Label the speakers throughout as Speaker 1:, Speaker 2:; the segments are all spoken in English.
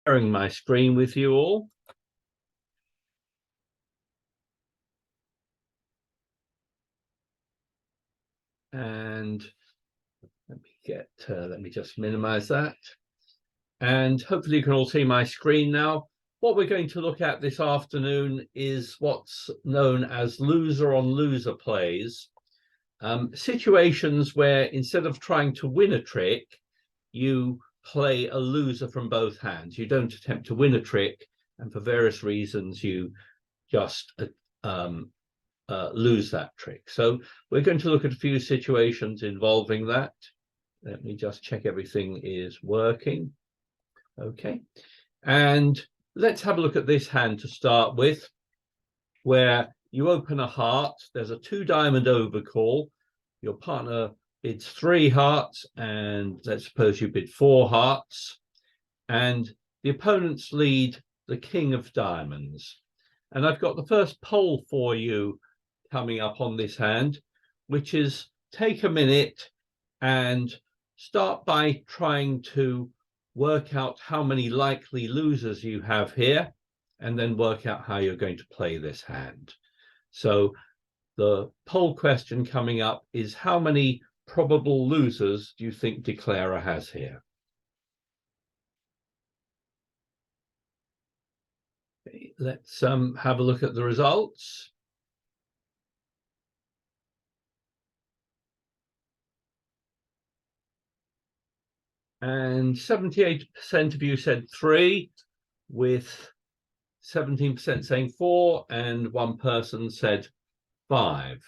Speaker 1: sharing my screen with you all. And let me just minimize that. And hopefully you can all see my screen now. What we're going to look at this afternoon is what's known as loser on loser plays. Situations where instead of trying to win a trick, you play a loser from both hands. You don't attempt to win a trick, and for various reasons, you just lose that trick. So we're going to look at a few situations involving that. Let me just check everything is working. Okay. And let's have a look at this hand to start with, where you open a heart. There's a 2-diamond overcall. Your partner bids 3 hearts, and let's suppose you bid 4 hearts. And the opponents lead the king of diamonds. And I've got the first poll for you coming up on this hand, which is take a minute and start by trying to work out how many likely losers you have here, and then work out how you're going to play this hand. So the poll question coming up is, how many probable losers do you think Declarer has here? Okay, let's have a look at the results. And 78% of you said 3, with 17% saying 4, and 1 person said 5.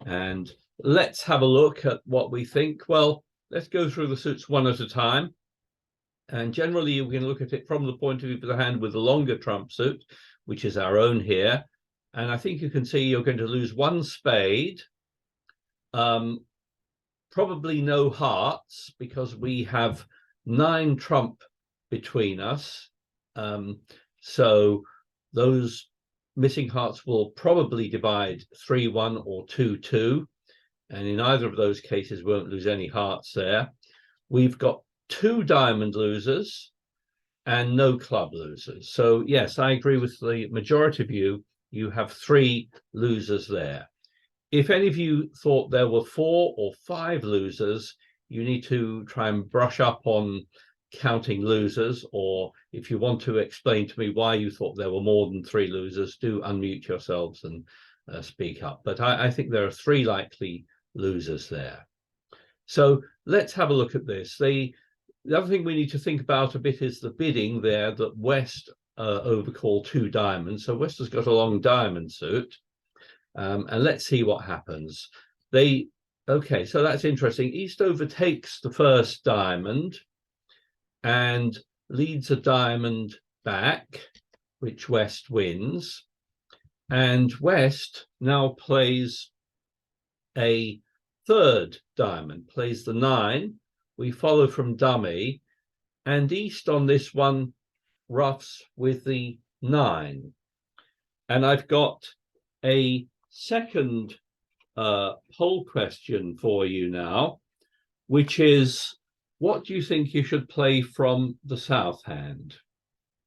Speaker 1: And let's have a look at what we think. Well, let's go through the suits one at a time. And generally, you can look at it from the point of view of the hand with the longer trump suit, which is our own here. And I think you can see you're going to lose 1 spade, probably no hearts, because we have 9 trump between us. So those missing hearts will probably divide 3-1 or 2-2. And in either of those cases, we won't lose any hearts there. We've got 2 diamond losers and no club losers. So yes, I agree with the majority of you. You have 3 losers there. If any of you thought there were 4 or 5 losers, you need to try and brush up on counting losers, or if you want to explain to me why you thought there were more than 3 losers, do unmute yourselves and speak up. But I think there are 3 likely losers there. So let's have a look at this. The other thing we need to think about a bit is the bidding there, that West overcalled 2 diamonds. So West has got a long diamond suit. And let's see what happens. Okay, so that's interesting. East overtakes the first diamond and leads a diamond back, which West wins. And West now plays a 3rd diamond, plays the 9. We follow from dummy, and East on this one roughs with the 9. And I've got a second poll question for you now, which is, what do you think you should play from the south hand?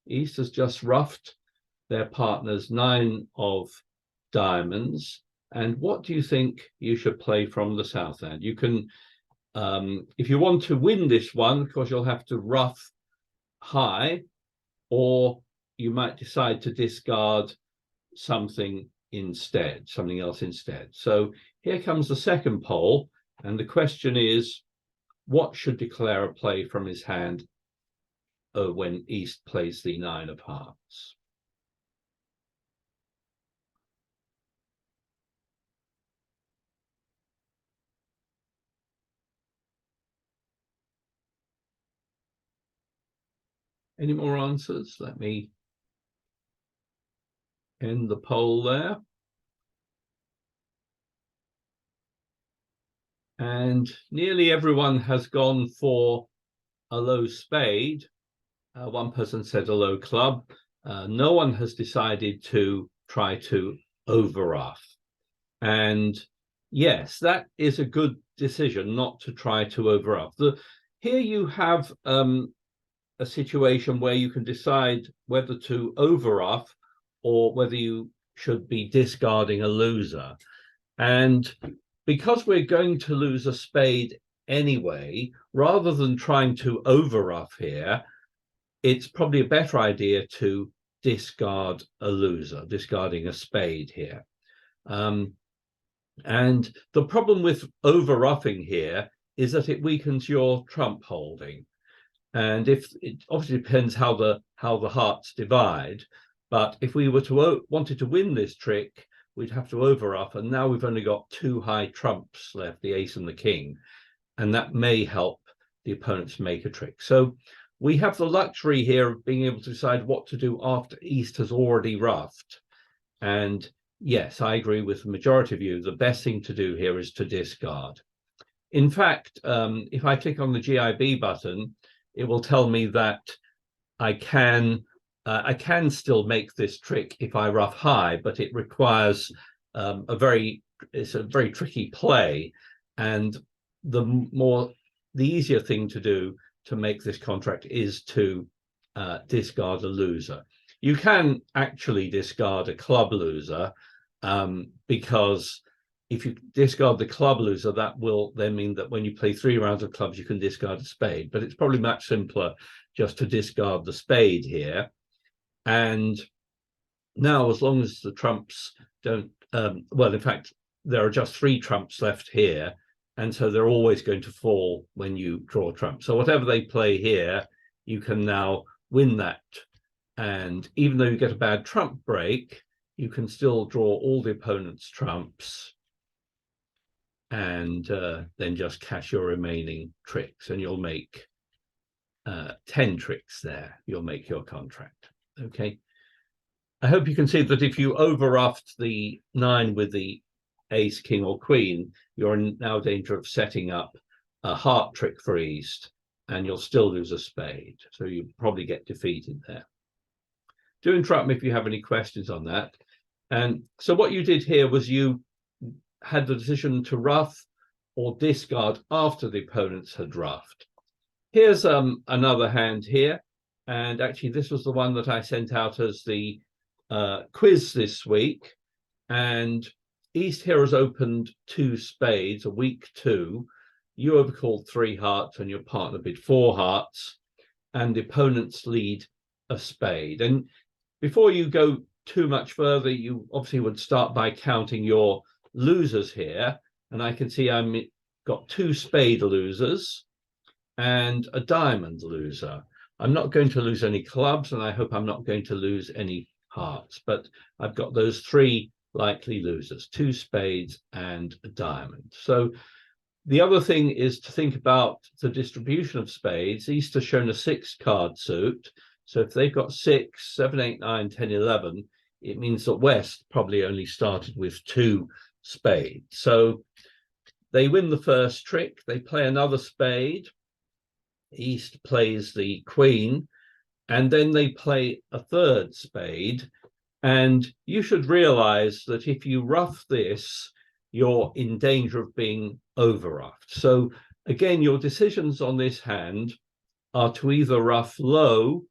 Speaker 1: East has just roughed their partner's 9 of diamonds. And what do you think you should play from the south hand? You can, if you want to win this one, of course, you'll have to rough high, or you might decide to discard something else instead. So here comes the second poll, and the question is, what should Declarer play from his hand when East plays the 9 of hearts? Any more answers? Let me end the poll there. And nearly everyone has gone for a low spade. 1 person said a low club. No one has decided to try to overruff. And yes, that is a good decision, not to try to overruff. Here you have a situation where you can decide whether to overruff or whether you should be discarding a loser. And because we're going to lose a spade anyway, rather than trying to overruff here, it's probably a better idea to discard a loser, discarding a spade here. And the problem with overruffing here is that it weakens your trump holding. And if it obviously depends how the hearts divide, but if we were to wanted to win this trick, we'd have to overruff, and now we've only got two high trumps left, the ace and the king, and that may help the opponents make a trick. So we have the luxury here of being able to decide what to do after East has already ruffed. And yes, I agree with the majority of you. The best thing to do here is to discard. In fact, if I click on the GIB button, it will tell me that I can still make this trick if I ruff high, but it requires it's a very tricky play, and the easier thing to do to make this contract is to discard a loser. You can actually discard a club loser, because if you discard the club loser, that will then mean that when you play 3 rounds of clubs, you can discard a spade. But it's probably much simpler just to discard the spade here. And now, as long as the trumps don't, well, in fact, there are just 3 trumps left here. And so they're always going to fall when you draw a trump. So whatever they play here, you can now win that. And even though you get a bad trump break, you can still draw all the opponent's trumps and then just cash your remaining tricks, and you'll make 10 tricks there. You'll make your contract. Okay. I hope you can see that if you overruffed the 9 with the ace, king, or queen, you're now in danger of setting up a heart trick for East, and you'll still lose a spade. So you probably get defeated there. Do interrupt me if you have any questions on that. And so what you did here was you had the decision to ruff or discard after the opponents had ruffed. Here's another hand here, and actually this was the one that I sent out as the quiz this week. And East here has opened 2 spades, a weak 2. You overcalled 3 hearts and your partner bid 4 hearts, and the opponents lead a spade. And before you go too much further, you obviously would start by counting your losers here. And I can see I've got 2 spade losers and a diamond loser. I'm not going to lose any clubs, and I hope I'm not going to lose any hearts, but I've got those 3 likely losers, 2 spades and a diamond. So the other thing is to think about the distribution of spades. East has shown a 6-card suit. So if they've got 6, 7, 8, 9, 10, 11, it means that West probably only started with 2 spades. So they win the first trick, they play another spade, East plays the queen, and then they play a 3rd spade. And you should realize that if you ruff this, you're in danger of being overruffed. So again, your decisions on this hand are to either ruff low,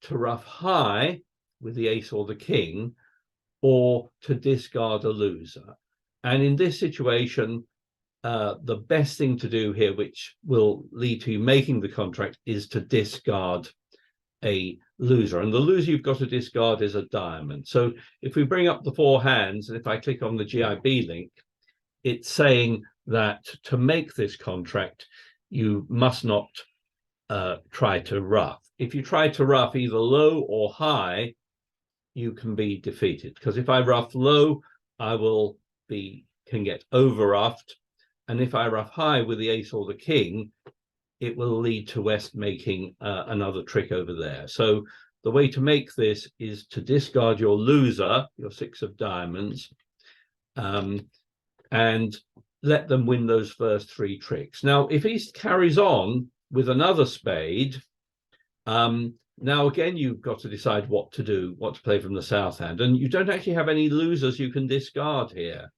Speaker 1: to ruff high with the ace or the king, or to discard a loser. And in this situation, the best thing to do here, which will lead to you making the contract, is to discard a loser. And the loser you've got to discard is a diamond. So if we bring up the 4 hands, and if I click on the GIB link, it's saying that to make this contract, you must not try to ruff. If you try to ruff either low or high, you can be defeated. Because if I ruff low, I can get overruffed. And if I ruff high with the ace or the king, it will lead to West making another trick over there. So the way to make this is to discard your loser, your 6 of diamonds, and let them win those first 3 tricks. Now, if East carries on with another spade, now again, you've got to decide what to do, what to play from the south hand. And you don't actually have any losers you can discard here.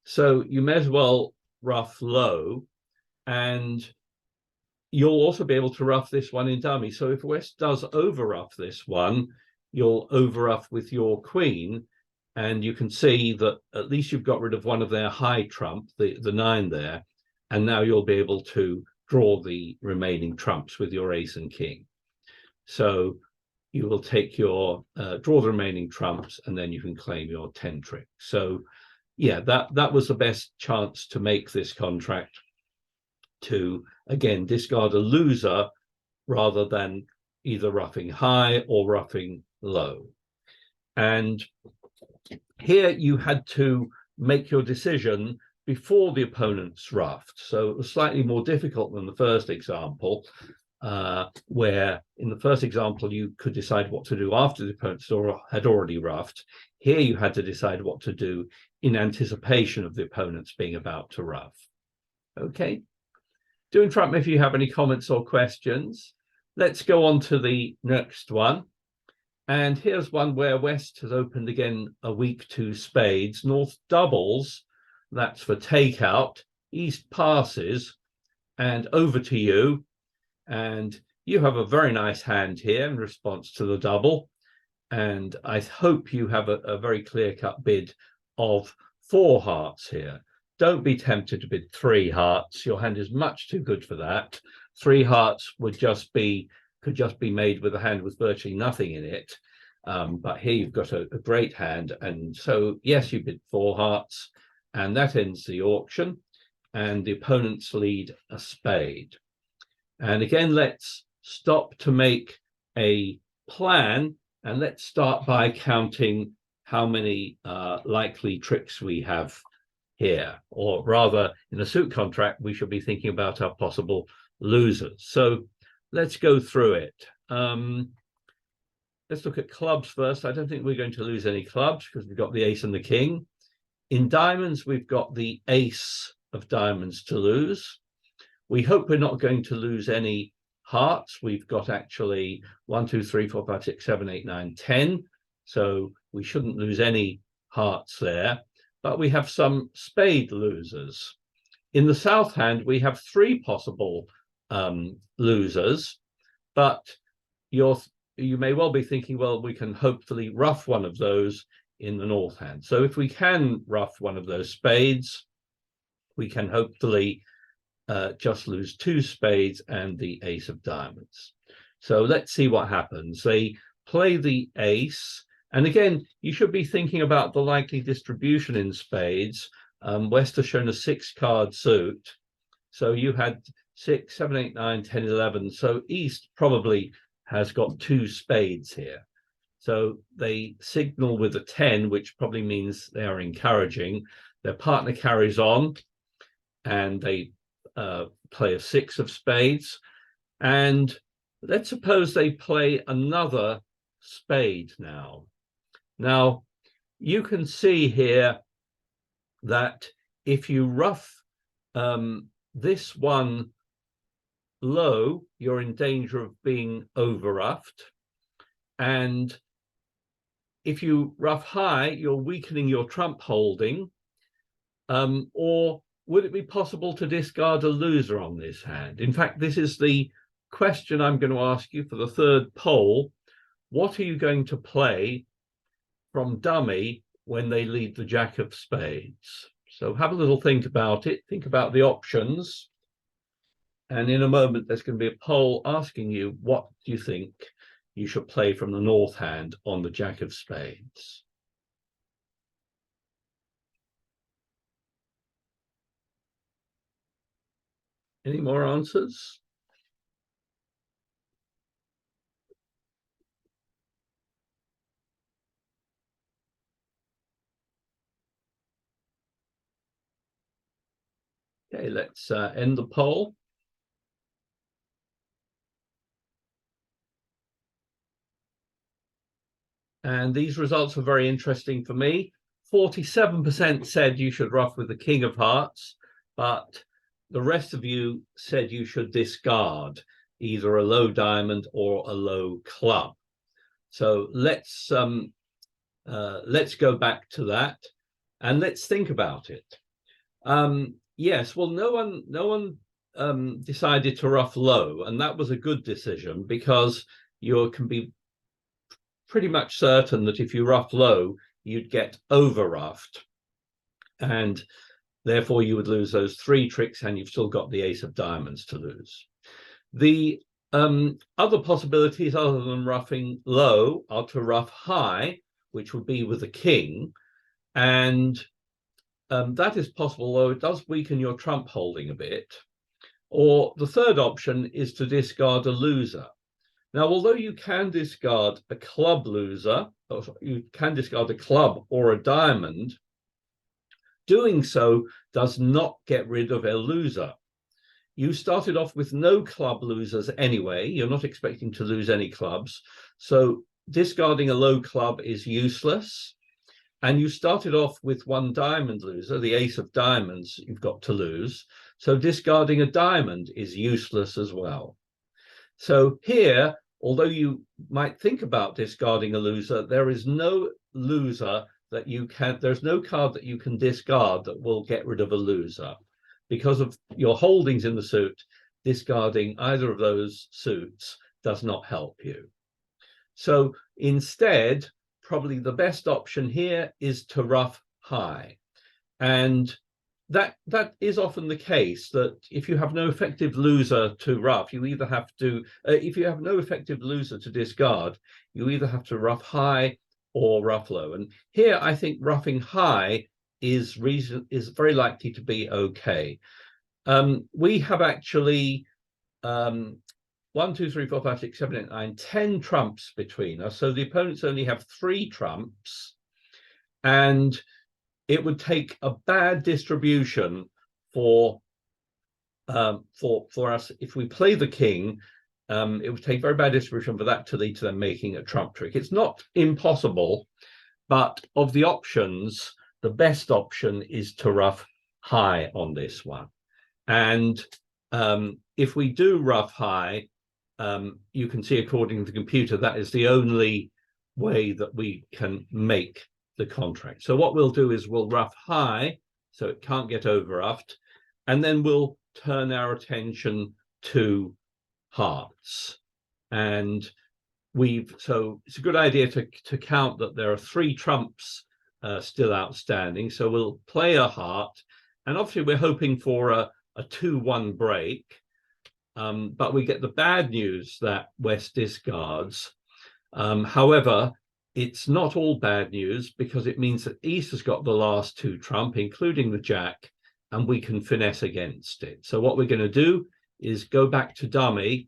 Speaker 1: So you may as well ruff low. And you'll also be able to ruff this one in dummy. So if West does over-ruff this one, you'll over-ruff with your queen, and you can see that at least you've got rid of one of their high trump, the 9 there, and now you'll be able to draw the remaining trumps with your ace and king. So you will take your draw the remaining trumps, and then you can claim your 10 trick. So yeah, that was the best chance to make this contract, to again discard a loser rather than either ruffing high or ruffing low. And here you had to make your decision before the opponent's ruffed. So it was slightly more difficult than the first example, where in the first example you could decide what to do after the opponent had already ruffed. Here you had to decide what to do in anticipation of the opponents being about to ruff. Okay, do interrupt me if you have any comments or questions. Let's go on to the next one. And here's one where West has opened again a weak 2 spades. North doubles, that's for takeout. East passes, and over to you. And you have a very nice hand here in response to the double. And I hope you have a very clear-cut bid of 4 hearts here. Don't be tempted to bid 3 hearts. Your hand is much too good for that. 3 hearts could just be made with a hand with virtually nothing in it. But here you've got a great hand. And so, yes, you bid 4 hearts, and that ends the auction. And the opponents lead a spade. And again, let's stop to make a plan, and let's start by counting how many likely tricks we have here. Or rather, in a suit contract, we should be thinking about our possible losers. So let's go through it. Let's look at clubs first. I don't think we're going to lose any clubs because we've got the ace and the king. In diamonds, we've got the ace of diamonds to lose. We hope we're not going to lose any hearts. We've got actually 1, 2, 3, 4, 5, 6, 7, 8, 9, 10. So we shouldn't lose any hearts there. But we have some spade losers. In the south hand, we have 3 possible losers. But you may well be thinking, well, we can hopefully ruff one of those in the north hand. So if we can ruff one of those spades, we can hopefully just lose 2 spades and the ace of diamonds. So let's see what happens. They play the ace. And again, you should be thinking about the likely distribution in spades. West has shown a 6-card suit. So you had 6, 7, 8, 9, 10, 11. So East probably has got 2 spades here. So they signal with a 10, which probably means they are encouraging. Their partner carries on, and they play a 6 of spades. And let's suppose they play another spade now. Now, you can see here that if you ruff this one low, you're in danger of being over-ruffed. And if you ruff high, you're weakening your trump holding. Or would it be possible to discard a loser on this hand? In fact, this is the question I'm going to ask you for the 3rd poll. What are you going to play from dummy when they lead the jack of spades? So have a little think about it. Think about the options. And in a moment, there's going to be a poll asking you, what do you think you should play from the north hand on the jack of spades? Any more answers? Okay, let's end the poll. And these results are very interesting for me. 47% said you should ruff with the king of hearts, but the rest of you said you should discard either a low diamond or a low club. So let's go back to that and let's think about it. Yes, well, no one decided to ruff low, and that was a good decision because you can be pretty much certain that if you ruff low, you'd get over ruffed, and therefore you would lose those 3 tricks, and you've still got the ace of diamonds to lose. The other possibilities other than ruffing low are to ruff high, which would be with the king, and that is possible, though it does weaken your trump holding a bit. Or the third option is to discard a loser. Now, although you can discard a club loser, or you can discard a club or a diamond, doing so does not get rid of a loser. You started off with no club losers anyway. You're not expecting to lose any clubs. So discarding a low club is useless. And you started off with 1 diamond loser, the ace of diamonds you've got to lose. So discarding a diamond is useless as well. So here, although you might think about discarding a loser, there is no loser that you can, there's no card that you can discard that will get rid of a loser. Because of your holdings in the suit, discarding either of those suits does not help you. So instead, probably the best option here is to ruff high. And that is often the case, that if you have no effective loser to ruff, you either have to, if you have no effective loser to discard, you either have to ruff high or ruff low. And here I think ruffing high is very likely to be okay. We have actually 1, 2, 3, 4, 5, 6, 7, 8, 9, 10 trumps between us. So the opponents only have 3 trumps, and it would take a bad distribution for us if we play the king. It would take very bad distribution for that to lead to them making a trump trick. It's not impossible, but of the options, the best option is to ruff high on this one. And if we do ruff high, you can see according to the computer, that is the only way that we can make the contract. So what we'll do is we'll ruff high, so it can't get over ruffed, and then we'll turn our attention to hearts. And so it's a good idea to count that there are 3 trumps still outstanding. So we'll play a heart, and obviously we're hoping for a 2-1 break, but we get the bad news that West discards. However, it's not all bad news, because it means that East has got the last 2 trump, including the jack, and we can finesse against it. So what we're going to do is go back to dummy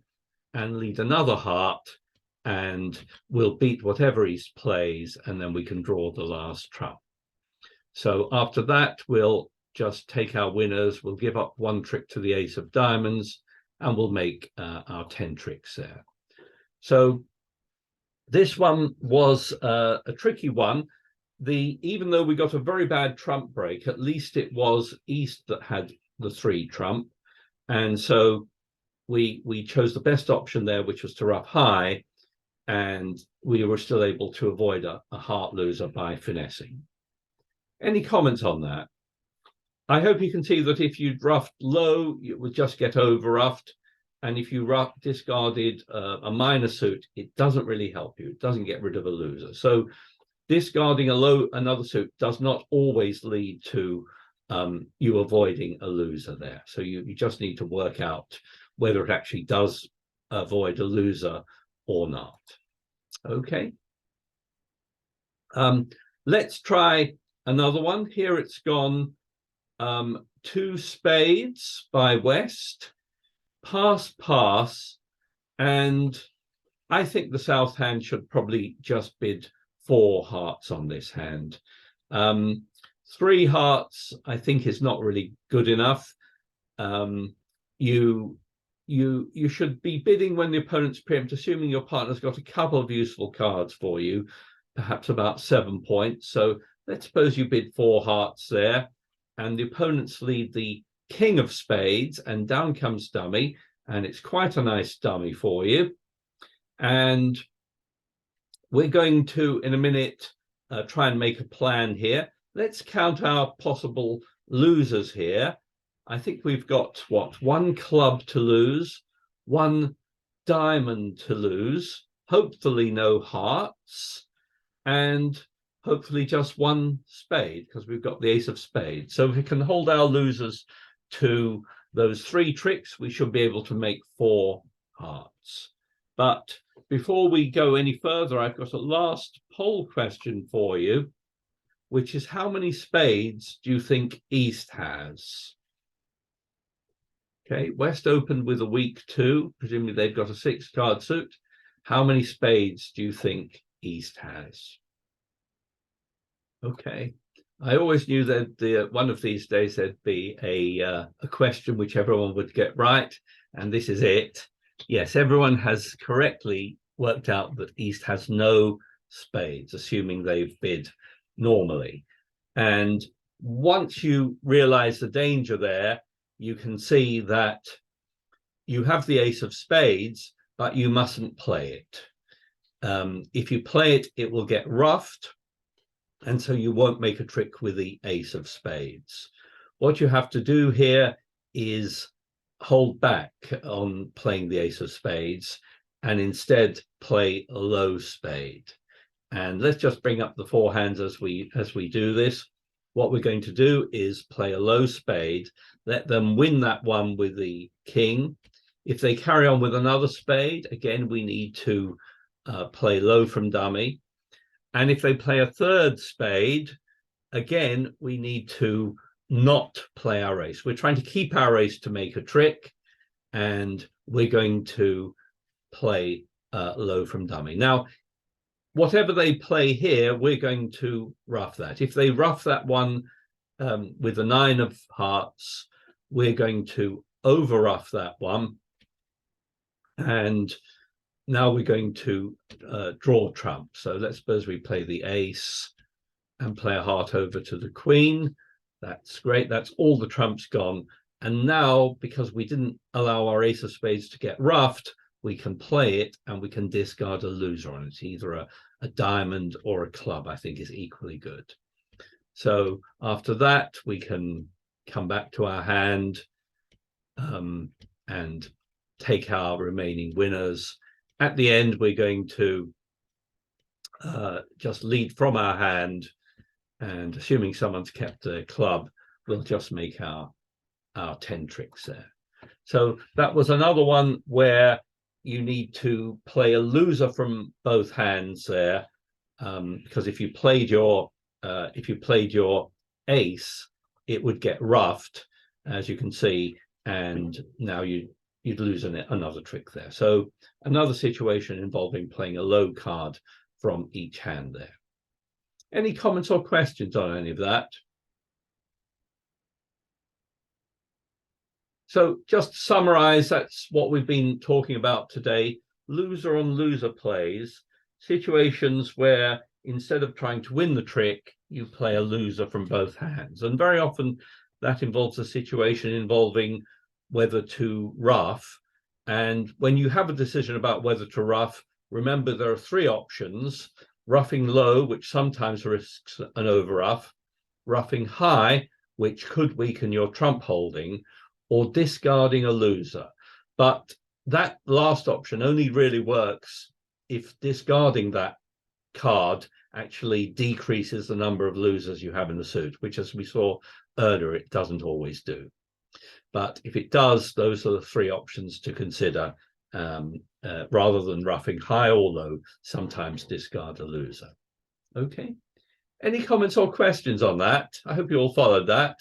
Speaker 1: and lead another heart, and we'll beat whatever East plays, and then we can draw the last trump. So after that, we'll just take our winners, we'll give up 1 trick to the ace of diamonds, and we'll make our 10 tricks there. So this one was a tricky one. Even though we got a very bad trump break, at least it was East that had the 3 trump. And so we chose the best option there, which was to ruff high, and we were still able to avoid a heart loser by finessing. Any comments on that? I hope you can see that if you'd ruffed low, you would just get over ruffed. And if you discarded a minor suit, it doesn't really help you. It doesn't get rid of a loser. So discarding another suit does not always lead to you avoiding a loser there. So you just need to work out whether it actually does avoid a loser or not. Okay. Let's try another one. Here it's gone 2 spades by West, pass, pass, and I think the south hand should probably just bid 4 hearts on this hand. 3 hearts, I think, is not really good enough. You should be bidding when the opponent's preempt, assuming your partner's got a couple of useful cards for you, perhaps about 7 points. So let's suppose you bid 4 hearts there, and the opponents lead the king of spades, and down comes dummy, and it's quite a nice dummy for you. And we're going to, in a minute, try and make a plan here. Let's count our possible losers here. I think we've got, what, one club to lose, one diamond to lose, hopefully no hearts, and hopefully just one spade, because we've got the ace of spades. So if we can hold our losers to those 3 tricks, we should be able to make 4 hearts. But before we go any further, I've got a last poll question for you, which is, how many spades do you think East has? Okay, West opened with a weak 2. Presumably they've got a 6-card suit. How many spades do you think East has? Okay, I always knew that one of these days there'd be a question which everyone would get right, and this is it. Yes, everyone has correctly worked out that East has no spades, assuming they've bid normally. And once you realize the danger there, you can see that you have the ace of spades, but you mustn't play it. If you play it, it will get ruffed, and so you won't make a trick with the ace of spades. What you have to do here is hold back on playing the ace of spades and instead play a low spade. And let's just bring up the 4 hands as we do this. What we're going to do is play a low spade, let them win that one with the king. If they carry on with another spade, again, we need to play low from dummy. And if they play a 3rd spade, again, we need to not play our ace. We're trying to keep our ace to make a trick, and we're going to play low from dummy. Now, whatever they play here, we're going to ruff that. If they ruff that one with the 9 of hearts, we're going to over ruff that one. And now we're going to draw trump. So let's suppose we play the ace and play a heart over to the queen. That's great. That's all the trumps gone. And now, because we didn't allow our ace of spades to get ruffed, we can play it and we can discard a loser on it. Either a diamond or a club, I think, is equally good. So after that, we can come back to our hand and take our remaining winners. At the end, we're going to just lead from our hand, and assuming someone's kept a club, we'll just make our 10 tricks there. So that was another one where you need to play a loser from both hands there, because if you played your ace, it would get ruffed, as you can see, and now you'd lose another trick there. So another situation involving playing a low card from each hand there. Any comments or questions on any of that? So just to summarize, that's what we've been talking about today. Loser on loser plays, situations where instead of trying to win the trick, you play a loser from both hands. And very often that involves a situation involving whether to ruff. And when you have a decision about whether to ruff, remember there are 3 options: ruffing low, which sometimes risks an overruff; ruffing high, which could weaken your trump holding; or discarding a loser. But that last option only really works if discarding that card actually decreases the number of losers you have in the suit, which, as we saw earlier, it doesn't always do. But if it does, those are the 3 options to consider. Rather than ruffing high or low, sometimes discard a loser. Okay. Any comments or questions on that? I hope you all followed that.